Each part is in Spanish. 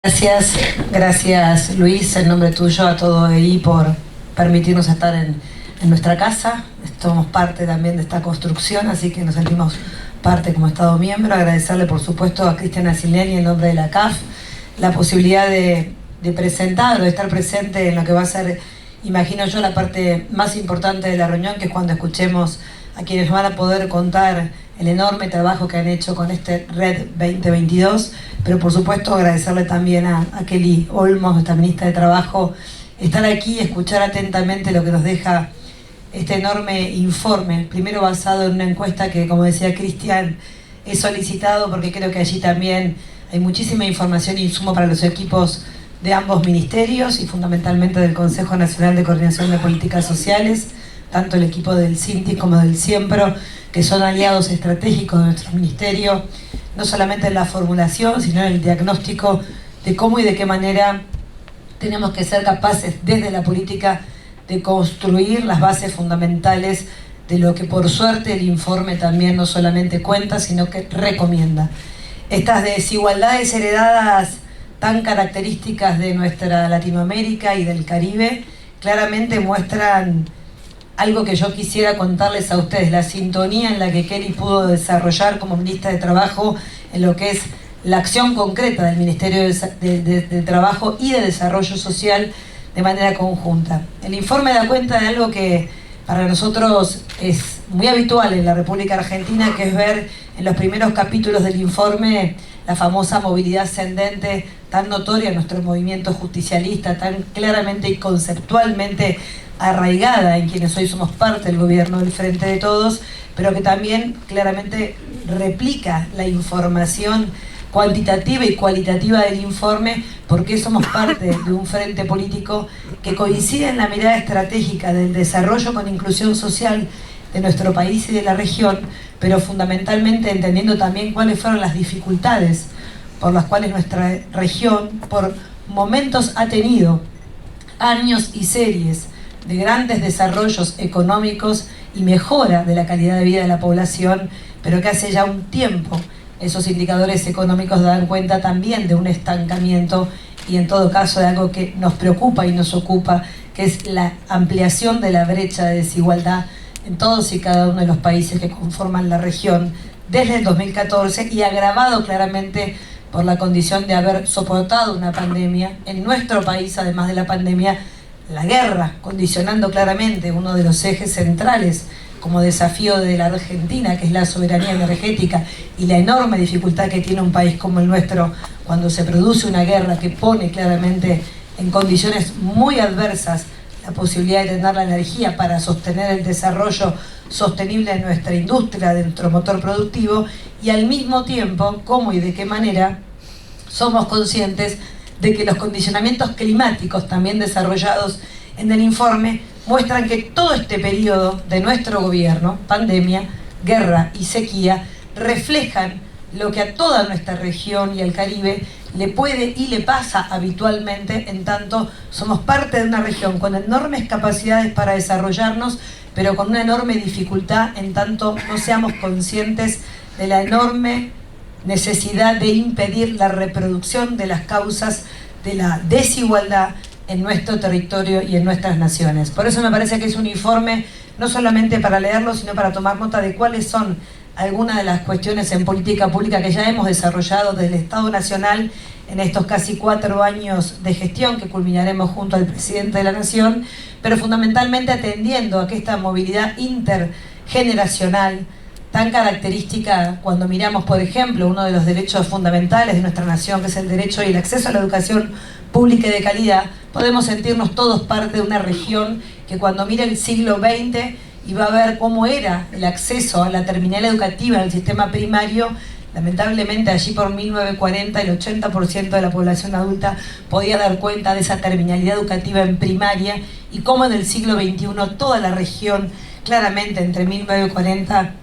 Gracias Luis, en nombre tuyo a todo EI por permitirnos estar en nuestra casa. Somos parte también de esta construcción, así que nos sentimos parte como Estado miembro. Agradecerle por supuesto a Cristiana Sileni en nombre de la CAF la posibilidad de presentar o de estar presente en lo que va a ser, imagino yo, la parte más importante de la reunión, que es cuando escuchemos a quienes van a poder contar el enorme trabajo que han hecho con este Red 2022, pero por supuesto agradecerle también a Kelly Olmos, nuestra ministra de Trabajo, estar aquí y escuchar atentamente lo que nos deja este enorme informe, primero basado en una encuesta que, como decía Cristian, he solicitado porque creo que allí también hay muchísima información e insumo para los equipos de ambos ministerios y fundamentalmente del Consejo Nacional de Coordinación de Políticas Sociales, tanto el equipo del CINTI como del CIEMPRO, que son aliados estratégicos de nuestro ministerio, no solamente en la formulación, sino en el diagnóstico de cómo y de qué manera tenemos que ser capaces desde la política de construir las bases fundamentales de lo que por suerte el informe también no solamente cuenta, sino que recomienda. Estas desigualdades heredadas tan características de nuestra Latinoamérica y del Caribe claramente muestran algo que yo quisiera contarles a ustedes, la sintonía en la que Kelly pudo desarrollar como ministra de Trabajo en lo que es la acción concreta del Ministerio de Trabajo y de Desarrollo Social de manera conjunta. El informe da cuenta de algo que para nosotros es muy habitual en la República Argentina, que es ver en los primeros capítulos del informe la famosa movilidad ascendente tan notoria en nuestro movimiento justicialista, tan claramente y conceptualmente arraigada en quienes hoy somos parte del gobierno del Frente de Todos, pero que también claramente replica la información cuantitativa y cualitativa del informe, porque somos parte de un frente político que coincide en la mirada estratégica del desarrollo con inclusión social de nuestro país y de la región, pero fundamentalmente entendiendo también cuáles fueron las dificultades por las cuales nuestra región por momentos ha tenido años y series de grandes desarrollos económicos y mejora de la calidad de vida de la población, pero que hace ya un tiempo esos indicadores económicos dan cuenta también de un estancamiento y en todo caso de algo que nos preocupa y nos ocupa, que es la ampliación de la brecha de desigualdad en todos y cada uno de los países que conforman la región desde el 2014 y agravado claramente por la condición de haber soportado una pandemia en nuestro país, además de la pandemia, la guerra, condicionando claramente uno de los ejes centrales como desafío de la Argentina, que es la soberanía energética y la enorme dificultad que tiene un país como el nuestro cuando se produce una guerra que pone claramente en condiciones muy adversas la posibilidad de tener la energía para sostener el desarrollo sostenible de nuestra industria, de nuestro motor productivo, y al mismo tiempo cómo y de qué manera somos conscientes de que los condicionamientos climáticos también desarrollados en el informe muestran que todo este periodo de nuestro gobierno, pandemia, guerra y sequía, reflejan lo que a toda nuestra región y al Caribe le puede y le pasa habitualmente, en tanto somos parte de una región con enormes capacidades para desarrollarnos, pero con una enorme dificultad en tanto no seamos conscientes de la enorme necesidad de impedir la reproducción de las causas de la desigualdad en nuestro territorio y en nuestras naciones. Por eso me parece que es un informe no solamente para leerlo, sino para tomar nota de cuáles son algunas de las cuestiones en política pública que ya hemos desarrollado desde el Estado Nacional en estos casi 4 años de gestión que culminaremos junto al Presidente de la Nación, pero fundamentalmente atendiendo a que esta movilidad intergeneracional tan característica cuando miramos, por ejemplo, uno de los derechos fundamentales de nuestra nación, que es el derecho y el acceso a la educación pública y de calidad, podemos sentirnos todos parte de una región que cuando mira el siglo XX y va a ver cómo era el acceso a la terminal educativa en el sistema primario, lamentablemente allí por 1940 el 80% de la población adulta podía dar cuenta de esa terminalidad educativa en primaria, y cómo en el siglo XXI toda la región, claramente entre 1940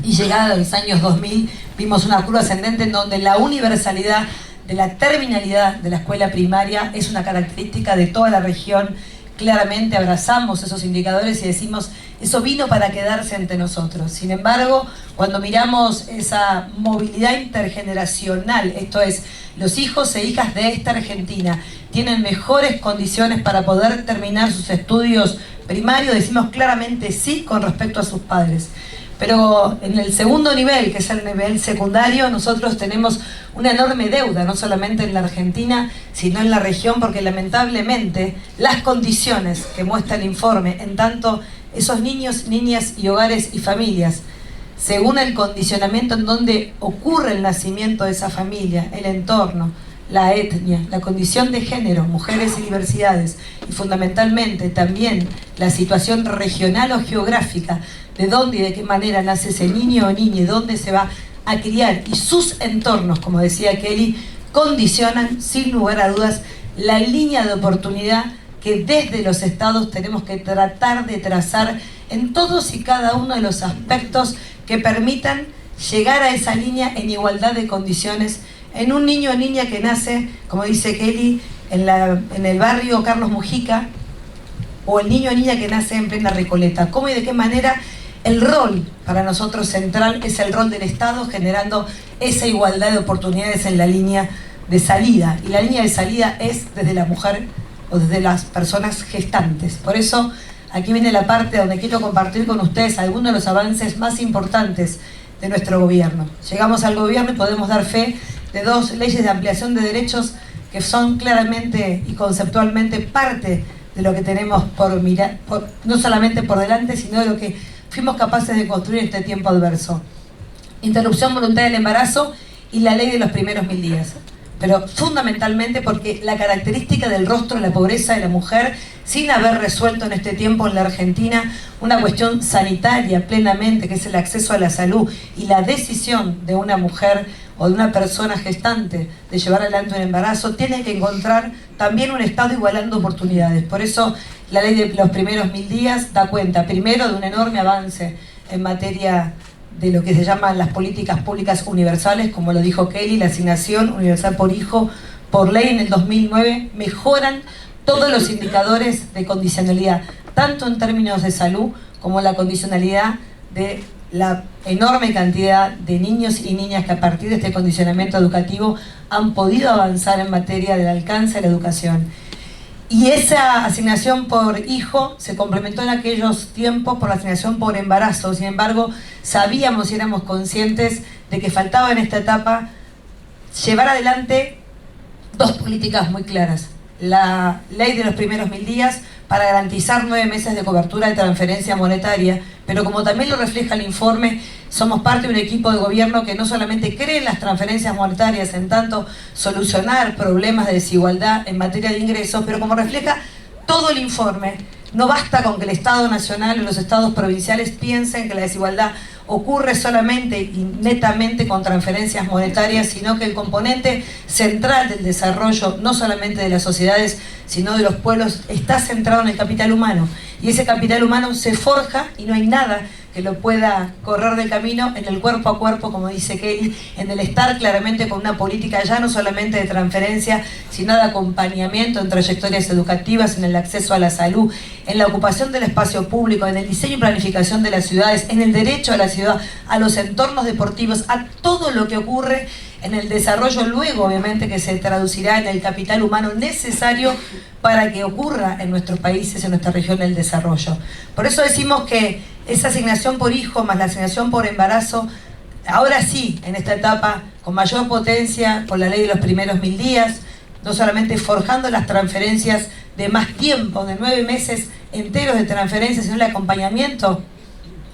y llegada a los años 2000, vimos una curva ascendente en donde la universalidad de la terminalidad de la escuela primaria es una característica de toda la región claramente abrazamos esos indicadores y decimos, eso vino para quedarse entre nosotros. Sin embargo, cuando miramos esa movilidad intergeneracional, esto es, los hijos e hijas de esta Argentina tienen mejores condiciones para poder terminar sus estudios primarios, decimos claramente sí con respecto a sus padres. Pero en el segundo nivel, que es el nivel secundario, nosotros tenemos una enorme deuda, no solamente en la Argentina, sino en la región, porque lamentablemente las condiciones que muestra el informe, en tanto esos niños, niñas y hogares y familias, según el condicionamiento en donde ocurre el nacimiento de esa familia, el entorno, la etnia, la condición de género, mujeres y diversidades, y fundamentalmente también la situación regional o geográfica, de dónde y de qué manera nace ese niño o niña y dónde se va a criar, y sus entornos, como decía Kelly, condicionan sin lugar a dudas la línea de oportunidad que desde los estados tenemos que tratar de trazar en todos y cada uno de los aspectos que permitan llegar a esa línea en igualdad de condiciones en un niño o niña que nace, como dice Kelly, en el barrio Carlos Mujica, o el niño o niña que nace en plena Recoleta. ¿Cómo y de qué manera el rol para nosotros central es el rol del Estado, generando esa igualdad de oportunidades en la línea de salida? Y la línea de salida es desde la mujer o desde las personas gestantes. Por eso aquí viene la parte donde quiero compartir con ustedes algunos de los avances más importantes de nuestro gobierno. Llegamos al gobierno y podemos dar fe de 2 leyes de ampliación de derechos que son claramente y conceptualmente parte de lo que tenemos por mirar, no solamente por delante, sino de lo que fuimos capaces de construir en este tiempo adverso. Interrupción voluntaria del embarazo y la ley de los primeros 1000 días. Pero fundamentalmente porque la característica del rostro de la pobreza de la mujer, sin haber resuelto en este tiempo en la Argentina una cuestión sanitaria plenamente, que es el acceso a la salud y la decisión de una mujer o de una persona gestante de llevar adelante un embarazo, tiene que encontrar también un Estado igualando oportunidades. Por eso la ley de los primeros 1000 días da cuenta, primero, de un enorme avance en materia de lo que se llaman las políticas públicas universales, como lo dijo Kelly, la asignación universal por hijo, por ley en el 2009, mejoran todos los indicadores de condicionalidad, tanto en términos de salud como la condicionalidad de la enorme cantidad de niños y niñas que a partir de este condicionamiento educativo han podido avanzar en materia del alcance de la educación. Y esa asignación por hijo se complementó en aquellos tiempos por la asignación por embarazo. Sin embargo, sabíamos y éramos conscientes de que faltaba en esta etapa llevar adelante 2 políticas muy claras. La ley de los primeros 1000 días para garantizar 9 meses de cobertura de transferencia monetaria, pero como también lo refleja el informe, somos parte de un equipo de gobierno que no solamente cree en las transferencias monetarias, en tanto solucionar problemas de desigualdad en materia de ingresos, pero como refleja todo el informe, no basta con que el Estado Nacional o los estados provinciales piensen que la desigualdad ocurre solamente y netamente con transferencias monetarias, sino que el componente central del desarrollo, no solamente de las sociedades, sino de los pueblos, está centrado en el capital humano. Y ese capital humano se forja y no hay nada que lo pueda correr del camino en el cuerpo a cuerpo, como dice Kelly, en el estar claramente con una política ya no solamente de transferencia, sino de acompañamiento en trayectorias educativas, en el acceso a la salud, en la ocupación del espacio público, en el diseño y planificación de las ciudades, en el derecho a la ciudad, a los entornos deportivos, a todo lo que ocurre en el desarrollo luego, obviamente, que se traducirá en el capital humano necesario para que ocurra en nuestros países, en nuestra región, el desarrollo. Por eso decimos que esa asignación por hijo más la asignación por embarazo, ahora sí, en esta etapa, con mayor potencia, con la ley de los primeros 1000 días, no solamente forjando las transferencias de más tiempo, de 9 meses enteros de transferencias, sino el acompañamiento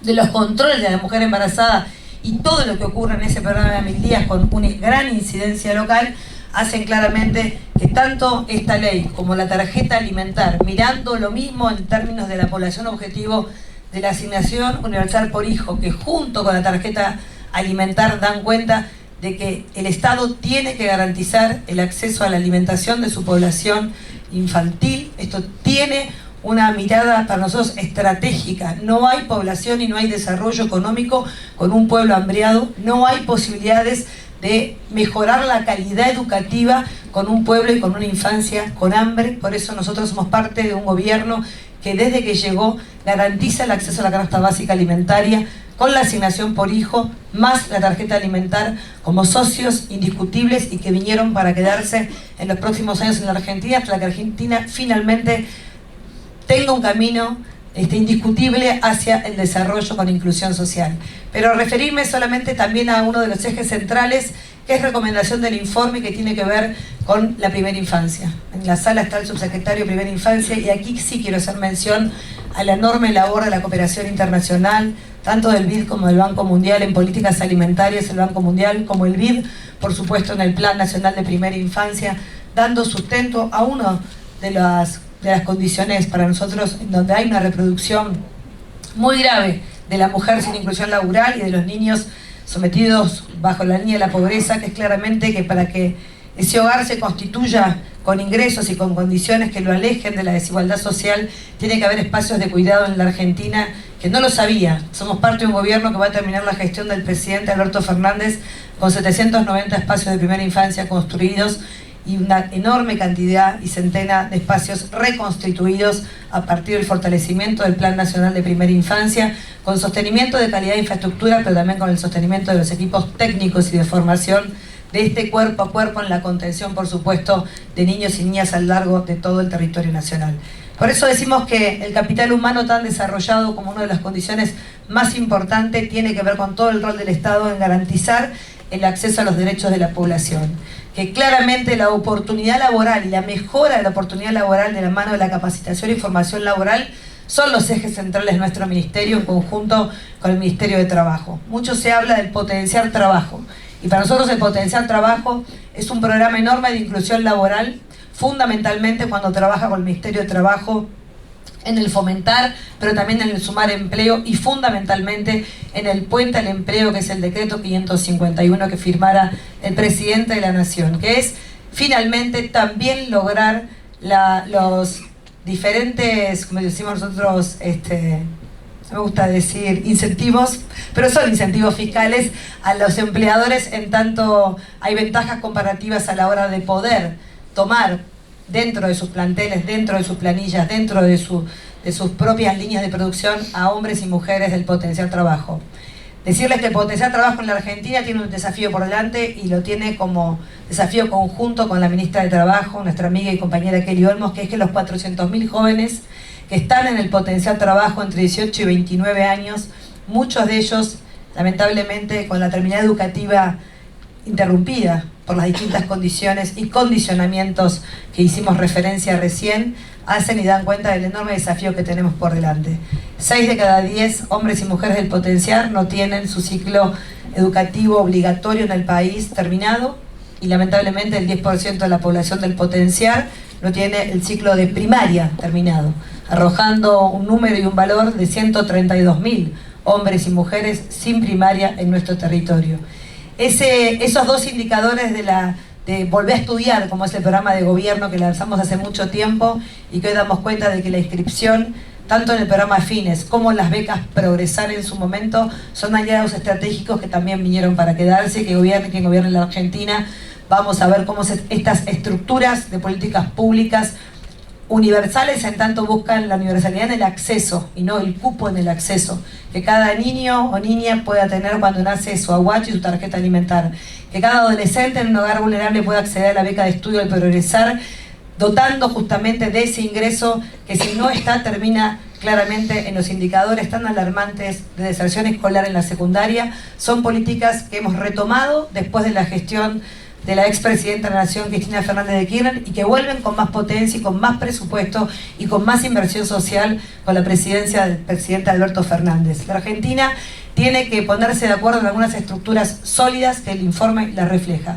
de los controles de la mujer embarazada y todo lo que ocurre en ese programa de 1000 días con una gran incidencia local, hacen claramente que tanto esta ley como la tarjeta alimentar, mirando lo mismo en términos de la población objetivo de la asignación universal por hijo, que junto con la tarjeta alimentar dan cuenta de que el Estado tiene que garantizar el acceso a la alimentación de su población infantil. Esto tiene una mirada para nosotros estratégica. No hay población y no hay desarrollo económico con un pueblo hambriado, no hay posibilidades de mejorar la calidad educativa con un pueblo y con una infancia con hambre. Por eso nosotros somos parte de un gobierno que desde que llegó garantiza el acceso a la canasta básica alimentaria con la asignación por hijo, más la tarjeta alimentar, como socios indiscutibles y que vinieron para quedarse en los próximos años en la Argentina, hasta que Argentina finalmente tenga un camino indiscutible hacia el desarrollo con inclusión social. Pero referirme solamente también a uno de los ejes centrales, que es recomendación del informe, que tiene que ver con la primera infancia. En la sala está el subsecretario de Primera Infancia, y aquí sí quiero hacer mención a la enorme labor de la cooperación internacional, tanto del BID como del Banco Mundial en políticas alimentarias, el Banco Mundial como el BID, por supuesto en el Plan Nacional de Primera Infancia, dando sustento a uno de las condiciones para nosotros en donde hay una reproducción muy grave de la mujer sin inclusión laboral y de los niños sometidos bajo la línea de la pobreza, que es claramente que para que ese hogar se constituya con ingresos y con condiciones que lo alejen de la desigualdad social, tiene que haber espacios de cuidado en la Argentina, que no lo sabía. Somos parte de un gobierno que va a terminar la gestión del presidente Alberto Fernández con 790 espacios de primera infancia construidos y una enorme cantidad y centena de espacios reconstituidos a partir del fortalecimiento del Plan Nacional de Primera Infancia, con sostenimiento de calidad de infraestructura, pero también con el sostenimiento de los equipos técnicos y de formación de este cuerpo a cuerpo en la contención, por supuesto, de niños y niñas a lo largo de todo el territorio nacional. Por eso decimos que el capital humano tan desarrollado como una de las condiciones más importantes tiene que ver con todo el rol del Estado en garantizar el acceso a los derechos de la población. Que claramente la oportunidad laboral y la mejora de la oportunidad laboral de la mano de la capacitación y formación laboral son los ejes centrales de nuestro ministerio en conjunto con el Ministerio de Trabajo. Mucho se habla del potenciar trabajo, y para nosotros el potenciar trabajo es un programa enorme de inclusión laboral, fundamentalmente cuando trabaja con el Ministerio de Trabajo en el fomentar, pero también en el sumar empleo y fundamentalmente en el puente al empleo, que es el decreto 551 que firmara el presidente de la Nación, que es finalmente también lograr los diferentes, como decimos nosotros, me gusta decir incentivos, pero son incentivos fiscales a los empleadores, en tanto hay ventajas comparativas a la hora de poder tomar dentro de sus planteles, dentro de sus planillas, dentro de sus propias líneas de producción a hombres y mujeres del potencial trabajo. Decirles que el potencial trabajo en la Argentina tiene un desafío por delante, y lo tiene como desafío conjunto con la ministra de Trabajo, nuestra amiga y compañera Kelly Olmos, que es que los 400.000 jóvenes que están en el potencial trabajo entre 18 y 29 años, muchos de ellos lamentablemente con la terminal educativa interrumpida por las distintas condiciones y condicionamientos que hicimos referencia recién, hacen y dan cuenta del enorme desafío que tenemos por delante. 6 de cada 10 hombres y mujeres del potencial no tienen su ciclo educativo obligatorio en el país terminado, y lamentablemente el 10% de la población del potencial no tiene el ciclo de primaria terminado, arrojando un número y un valor de 132.000 hombres y mujeres sin primaria en nuestro territorio. Esos dos indicadores de Volver a Estudiar, como es el programa de gobierno que lanzamos hace mucho tiempo y que hoy damos cuenta de que la inscripción, tanto en el programa Fines como en las becas Progresar en su momento, son aliados estratégicos que también vinieron para quedarse, que quien gobierne la Argentina. Vamos a ver cómo estas estructuras de políticas públicas universales en tanto buscan la universalidad en el acceso y no el cupo en el acceso, que cada niño o niña pueda tener cuando nace su aguacho y su tarjeta alimentar, que cada adolescente en un hogar vulnerable pueda acceder a la beca de estudio del Progresar, dotando justamente de ese ingreso que si no está termina claramente en los indicadores tan alarmantes de deserción escolar en la secundaria. Son políticas que hemos retomado después de la gestión de la expresidenta de la Nación, Cristina Fernández de Kirchner, y que vuelven con más potencia y con más presupuesto y con más inversión social con la presidencia del presidente Alberto Fernández. La Argentina tiene que ponerse de acuerdo en algunas estructuras sólidas que el informe las refleja.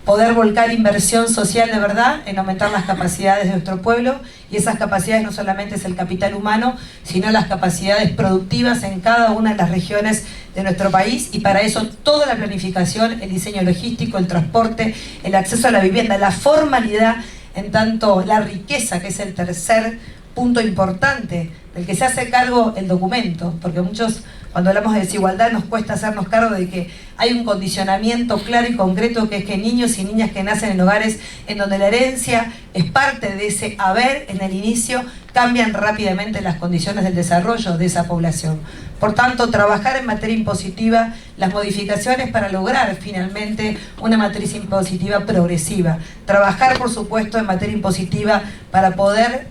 Poder volcar inversión social de verdad en aumentar las capacidades de nuestro pueblo, y esas capacidades no solamente es el capital humano, sino las capacidades productivas en cada una de las regiones de nuestro país, y para eso toda la planificación, el diseño logístico, el transporte, el acceso a la vivienda, la formalidad, en tanto la riqueza, que es el tercer punto importante del que se hace cargo el documento, porque muchos, cuando hablamos de desigualdad, nos cuesta hacernos cargo de que hay un condicionamiento claro y concreto, que es que niños y niñas que nacen en hogares en donde la herencia es parte de ese haber en el inicio, cambian rápidamente las condiciones del desarrollo de esa población. Por tanto, trabajar en materia impositiva, las modificaciones para lograr finalmente una matriz impositiva progresiva. Trabajar, por supuesto, en materia impositiva para poder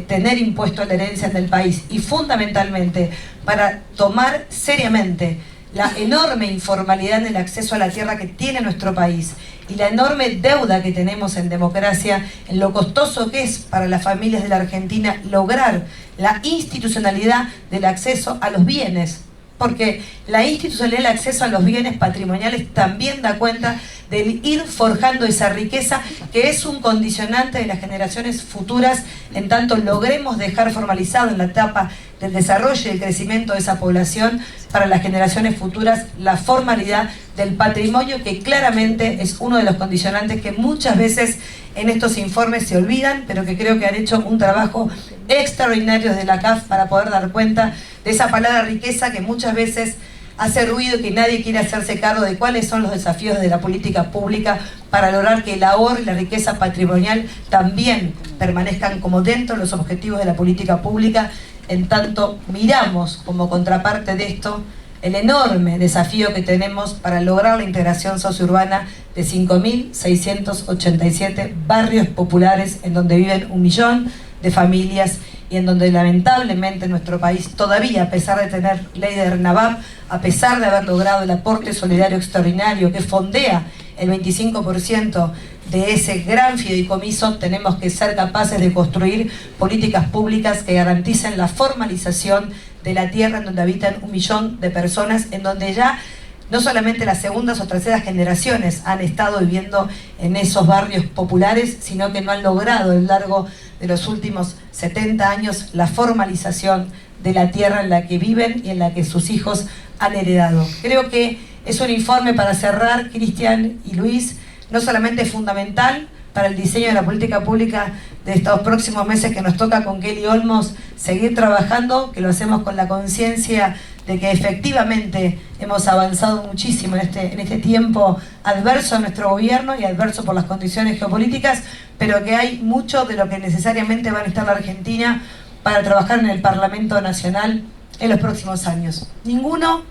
tener impuesto a la herencia en el país. Y fundamentalmente, para tomar seriamente la enorme informalidad en el acceso a la tierra que tiene nuestro país y la enorme deuda que tenemos en democracia, en lo costoso que es para las familias de la Argentina lograr la institucionalidad del acceso a los bienes, porque la institucionalidad del acceso a los bienes patrimoniales también da cuenta del ir forjando esa riqueza que es un condicionante de las generaciones futuras, en tanto logremos dejar formalizado en la etapa del desarrollo y el crecimiento de esa población para las generaciones futuras la formalidad del patrimonio, que claramente es uno de los condicionantes que muchas veces en estos informes se olvidan, pero que creo que han hecho un trabajo extraordinario desde la CAF para poder dar cuenta de esa palabra riqueza que muchas veces hace ruido y que nadie quiere hacerse cargo de cuáles son los desafíos de la política pública para lograr que el ahorro y la riqueza patrimonial también permanezcan como dentro de los objetivos de la política pública. En tanto, miramos como contraparte de esto el enorme desafío que tenemos para lograr la integración sociourbana de 5.687 barrios populares en donde viven 1 millón de familias y en donde lamentablemente nuestro país todavía, a pesar de tener ley de RENAVAP, a pesar de haber logrado el aporte solidario extraordinario que fondea el 25% de ese gran fideicomiso, tenemos que ser capaces de construir políticas públicas que garanticen la formalización de la tierra en donde habitan 1 millón de personas, en donde ya no solamente las segundas o terceras generaciones han estado viviendo en esos barrios populares, sino que no han logrado a lo largo de los últimos 70 años la formalización de la tierra en la que viven y en la que sus hijos han heredado. Creo que es un informe para cerrar, Cristian y Luis, no solamente es fundamental para el diseño de la política pública de estos próximos meses que nos toca con Kelly Olmos seguir trabajando, que lo hacemos con la conciencia de que efectivamente hemos avanzado muchísimo en este tiempo adverso a nuestro gobierno y adverso por las condiciones geopolíticas, pero que hay mucho de lo que necesariamente va a necesitar la Argentina para trabajar en el Parlamento Nacional en los próximos años. Ninguno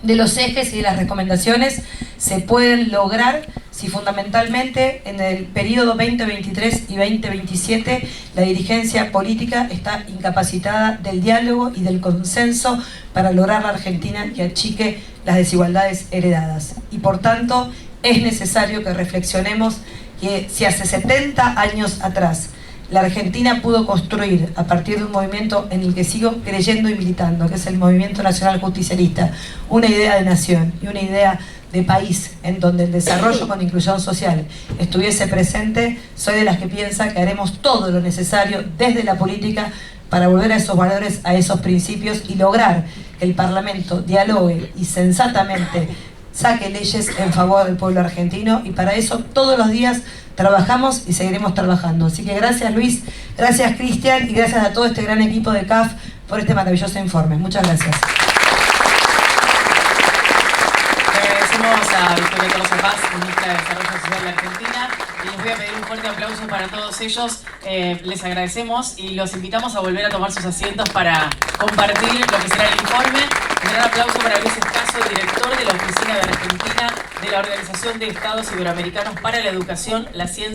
de los ejes y de las recomendaciones se pueden lograr si fundamentalmente en el periodo 2023 y 2027 la dirigencia política está incapacitada del diálogo y del consenso para lograr la Argentina que achique las desigualdades heredadas. Y por tanto es necesario que reflexionemos que si hace 70 años atrás la Argentina pudo construir, a partir de un movimiento en el que sigo creyendo y militando, que es el Movimiento Nacional Justicialista, una idea de nación y una idea de país en donde el desarrollo con inclusión social estuviese presente, soy de las que piensa que haremos todo lo necesario desde la política para volver a esos valores, a esos principios y lograr que el Parlamento dialogue y sensatamente saque leyes en favor del pueblo argentino, y para eso todos los días trabajamos y seguiremos trabajando. Así que gracias Luis, gracias Cristian y gracias a todo este gran equipo de CAF por este maravilloso informe. Muchas gracias. Le agradecemos a Victoria Tolosa Paz, ministra de Desarrollo Social de Argentina, y les voy a pedir un fuerte aplauso para todos ellos. Les agradecemos y los invitamos a volver a tomar sus asientos para compartir lo que será el informe. Un gran aplauso para Luis Escaso, director de la Oficina de Argentina de la Organización de Estados Iberoamericanos para la Educación, la Ciencia